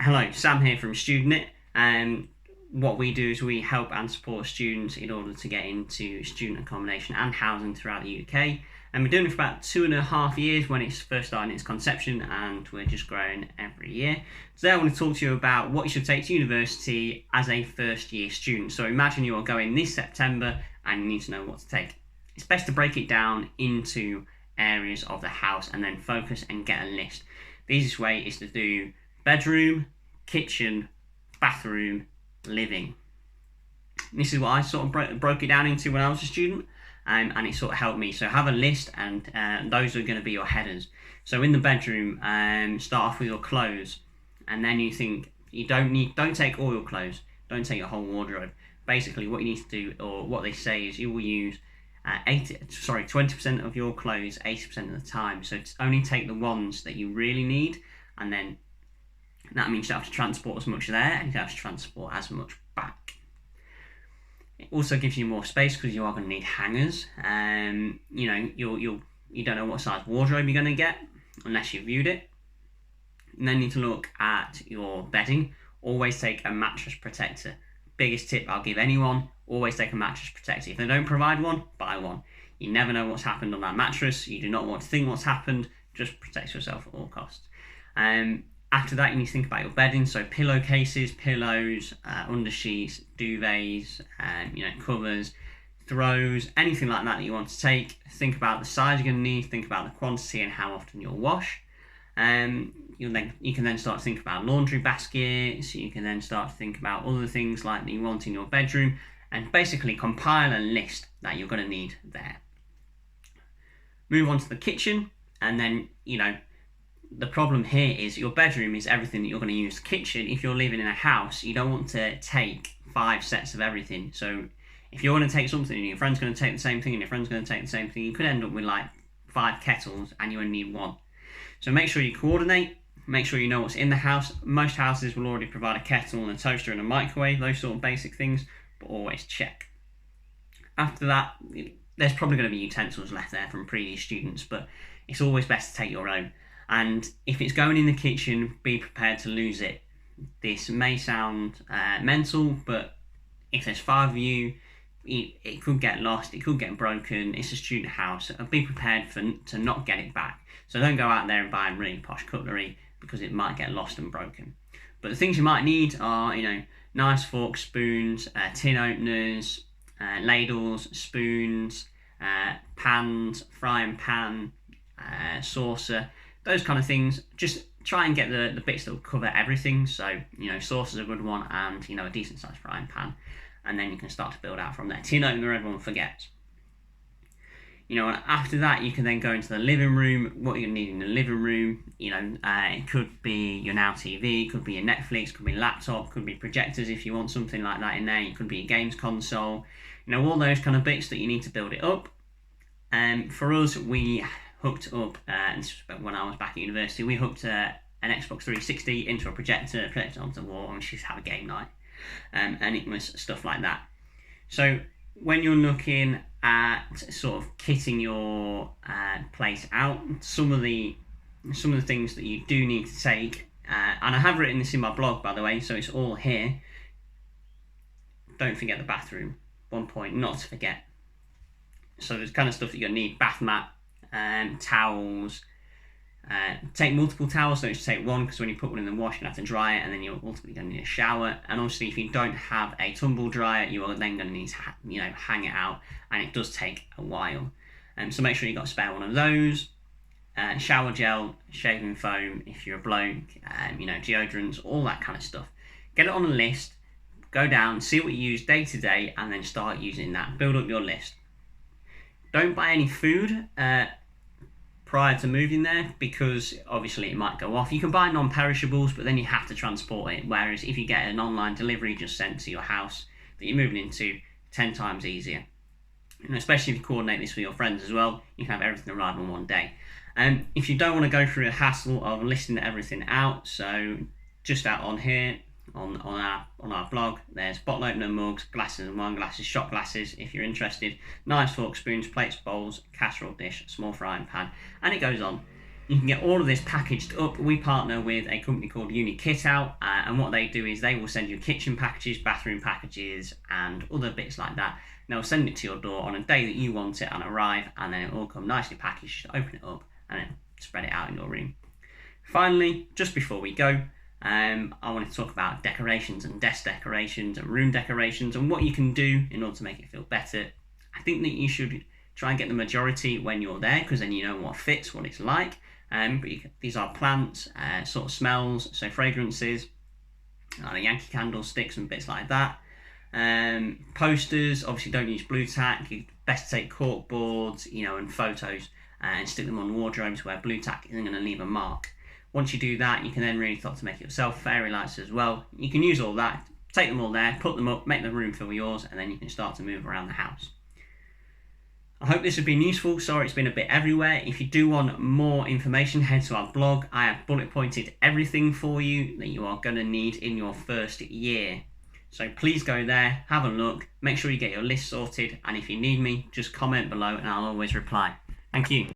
Hello, Sam here from StudentIt, and what we do is we help and support students in order to get into student accommodation and housing throughout the UK. And we're doing it for about 2.5 years when it's first starting its conception, and we're just growing every year. Today I want to talk to you about what you should take to university as a first year student. So imagine you are going this September and you need to know what to take. It's best to break it down into areas of the house and then focus and get a list. The easiest way is to do bedroom, kitchen, bathroom, living. This is what I sort of broke it down into when I was a student, and it sort of helped me. So have a list, and those are going to be your headers. So in the bedroom, start off with your clothes, and then you think don't take all your clothes, don't take your whole wardrobe. Basically, what you need to do, or what they say, is you will use 20% of your clothes 80% of the time. So only take the ones that you really need, and then that means you don't have to transport as much there, and you don't have to transport as much back. It also gives you more space because you are going to need hangers. You don't know what size wardrobe you're going to get unless you've viewed it. And then you need to look at your bedding. Always take a mattress protector. Biggest tip I'll give anyone: always take a mattress protector. If they don't provide one, buy one. You never know what's happened on that mattress. You do not want to think what's happened. Just protect yourself at all costs. After that, you need to think about your bedding. So pillowcases, pillows, undersheets, duvets, covers, throws, anything like that you want to take. Think about the size you're going to need. Think about the quantity and how often you'll wash. You can then start to think about laundry baskets. You can then start to think about other things like that you want in your bedroom, and basically compile a list that you're going to need there. Move on to the kitchen, and then the problem here is your bedroom is everything that you're going to use. The kitchen, if you're living in a house, you don't want to take 5 sets of everything. So if you're going to take something and your friend's going to take the same thing and your friend's going to take the same thing, you could end up with like 5 kettles and you only need 1. So make sure you coordinate, make sure you know what's in the house. Most houses will already provide a kettle and a toaster and a microwave, those sort of basic things, but always check. After that, there's probably going to be utensils left there from previous students, but it's always best to take your own. And if it's going in the kitchen, be prepared to lose it. This may sound mental, but if there's 5 of you, it could get lost, it could get broken. It's a student house. Be prepared to not get it back. So don't go out there and buy really posh cutlery because it might get lost and broken. But the things you might need are, knives, forks, spoons, tin openers, ladles, spoons, pans, frying pan, saucer. Those kind of things. Just try and get the bits that will cover everything. So, sauce is a good one, and, a decent sized frying pan. And then you can start to build out from there. Tin opener, everyone forgets. After that, you can then go into the living room. What you're going to need in the living room, it could be your Now TV, it could be your Netflix, it could be laptop, it could be projectors if you want something like that in there. It could be a games console. All those kind of bits that you need to build it up. For us, we hooked up, and this was when I was back at university, we hooked an Xbox 360 into a projector onto the wall, and we used to have a game night. And it was stuff like that. So when you're looking at sort of kitting your place out, some of the things that you do need to take, and I have written this in my blog, by the way, so it's all here. Don't forget the bathroom. One point not to forget. So there's kind of stuff that you're going to need: bath mat, towels. Take multiple towels, don't just take one, because when you put one in the wash, you have to dry it, and then you're ultimately going to need a shower. And obviously, if you don't have a tumble dryer, you are then going to need to hang it out, and it does take a while. So make sure you've got a spare one of those. Shower gel, shaving foam if you're a bloke, deodorants, all that kind of stuff. Get it on a list, go down, see what you use day to day, and then start using that. Build up your list. Don't buy any food prior to moving there, because obviously it might go off. You can buy non-perishables, but then you have to transport it, whereas if you get an online delivery just sent to your house that you're moving into, 10 times easier. And especially if you coordinate this with your friends as well, you can have everything arrive on one day. If you don't want to go through the hassle of listing everything out, so just out on here, on our blog, there's bottle opener, mugs, glasses and wine glasses, shot glasses if you're interested, knives, forks, spoons, plates, bowls, casserole dish, small frying pan, and it goes on. You can get all of this packaged up. We partner with a company called Uni Kit Out, and what they do is they will send you kitchen packages, bathroom packages, and other bits like that. And they'll send it to your door on a day that you want it and arrive, and then it will come nicely packaged. Open it up and then spread it out in your room. Finally, just before we go, I want to talk about decorations and desk decorations and room decorations and what you can do in order to make it feel better. I think that you should try and get the majority when you're there, because then you know what fits, what it's like. These are plants, sort of smells, so fragrances, like Yankee candlesticks and bits like that. Posters, obviously don't use blue tack. You best take cork boards, and photos, and stick them on wardrobes where blue tack isn't going to leave a mark. Once you do that, you can then really start to make it yourself. Fairy lights as well. You can use all that, take them all there, put them up, make the room feel yours, and then you can start to move around the house. I hope this has been useful. Sorry it's been a bit everywhere. If you do want more information, head to our blog. I have bullet pointed everything for you that you are going to need in your first year. So please go there, have a look, make sure you get your list sorted, and if you need me, just comment below and I'll always reply. Thank you.